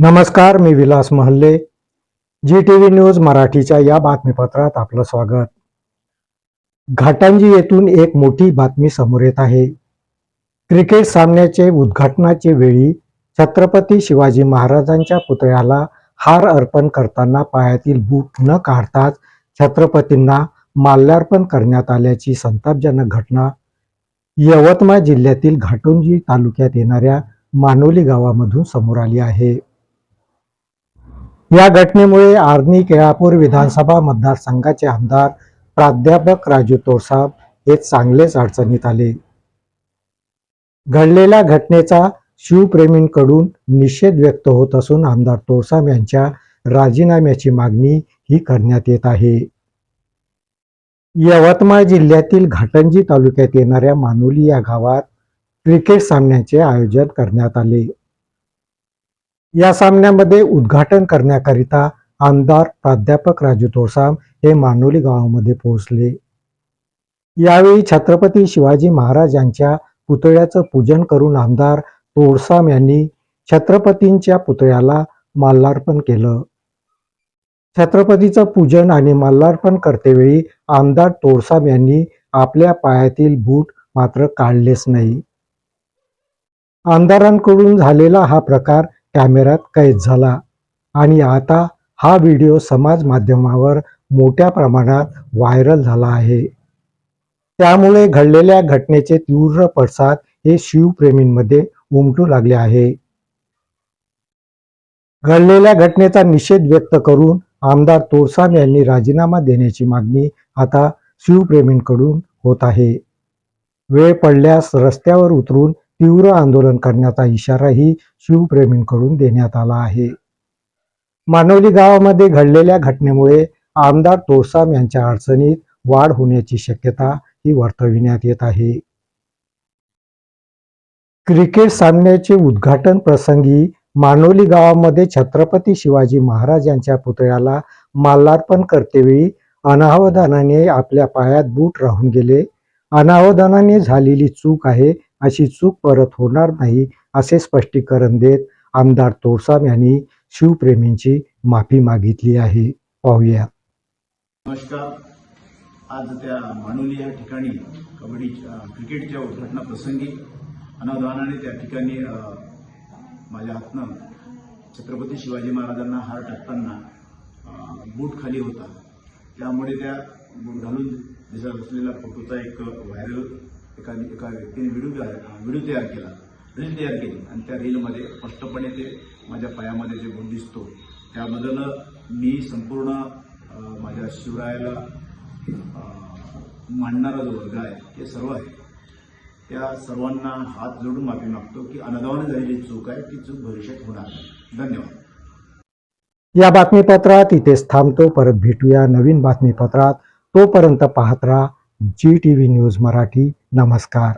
नमस्कार, मी विलास महल्ले. जी TV news मराठीच्या या बातमीपत्रात आपलं स्वागत. घाटंजी येथून एक मोठी बातमी समोर येत आहे. क्रिकेट सामन्याचे उद्घाटनाच्या वेळी छत्रपती शिवाजी महाराजांच्या पुतळ्याला हार अर्पण करताना पायातील बूट न काढताच छत्रपतींना माल्यार्पण करण्यात आल्याची संतापजनक घटना यवतमाळ जिल्ह्यातील घाटंजी तालुक्यात येणाऱ्या मानोली गावामधून समोर आली आहे. या घटनेमुळे आर्णी केळापूर विधानसभा मतदारसंघाचे आमदार प्राध्यापक राजू तोरसाम हे चांगलेच अडचणीत आले. घडलेल्या घटनेचा शिवप्रेमींकडून निषेध व्यक्त होत असून आमदार तोरसाम यांच्या राजीनाम्याची मागणी ही करण्यात येत आहे. यवतमाळ जिल्ह्यातील घाटंजी तालुक्यात येणाऱ्या मानोली या गावात क्रिकेट सामन्याचे आयोजन करण्यात आले. या सामन्यामध्ये उद्घाटन करण्याकरिता आमदार प्राध्यापक राजू तोरसाम हे मानोली गावामध्ये पोहोचले. यावेळी छत्रपती शिवाजी महाराज यांच्या पुतळ्याचं पूजन करून आमदार तोरसाम यांनी छत्रपतींच्या पुतळ्याला माल्यार्पण केलं. छत्रपतीचं पूजन आणि माल्यार्पण करतेवेळी आमदार तोरसाम यांनी आपल्या पायातील बूट मात्र काढलेच नाही. आमदारांकडून झालेला हा प्रकार कॅमेऱ्यात कैद झाला आणि आता हा व्हिडिओ समाज माध्यमावर मोठ्या प्रमाणात व्हायरल झाला आहे. त्यामुळे घडलेल्या घटनेचे तीव्र पडसाद हे शिवप्रेमींमध्ये उमटू लागले आहे. घडलेल्या घटनेचा निषेध व्यक्त करून आमदार तोरसाम यांनी राजीनामा देण्याची मागणी आता शिवप्रेमींकडून होत आहे. वेळ पडल्यास रस्त्यावर उतरून तीव्र आंदोलन करण्याचा इशाराही शिवप्रेमींकडून देण्यात आला आहे. मानोली गावामध्ये घडलेल्या घटनेमुळे आमदार तोरसाम यांच्या अडचणीत वाढ होण्याची शक्यता ही वर्तविण्यात येत आहे. क्रिकेट सामन्याचे उद्घाटन प्रसंगी मानोली गावामध्ये छत्रपती शिवाजी महाराज यांच्या पुतळ्याला माल्यार्पण करतेवेळी अनावधानाने आपल्या पायात बूट राहून गेले. अनावधानाने झालेली चूक आहे, अशी चूक परत होणार नाही असे स्पष्टीकरण देत आमदार तोरसाम यांनी शिवप्रेमींची माफी मागितली आहे. पाहूया. नमस्कार. आज त्या मानोली या ठिकाणी क्रिकेटच्या उद्घाटनाप्रसंगी अनावधानाने त्या ठिकाणी माझ्या हातनं छत्रपती शिवाजी महाराजांना हार टाकताना बूट खाली होता. त्यामुळे त्या बूट घालून दिसत असलेल्या फोटोचा एक व्हायरल एका व्यक्तीने व्हिडिओ तयार केला, रील तयार केली आणि त्या रीलमध्ये स्पष्टपणे ते माझ्या पायामध्ये जे बूट दिसतो त्याबद्दल मी संपूर्ण माझ्या शिवरायाला मानणारा जो वर्ग आहे ते सर्व आहे त्या सर्वांना हात जोडून माफी मागतो की अनावधानाने झालेली चूक आहे, ती चूक भविष्यात होणार नाही. धन्यवाद. या बातमीपत्रात इथेच थांबतो. परत भेटूया नवीन बातमीपत्रात. तोपर्यंत पाहत राहा जी टीव्ही न्यूज मराठी. नमस्कार.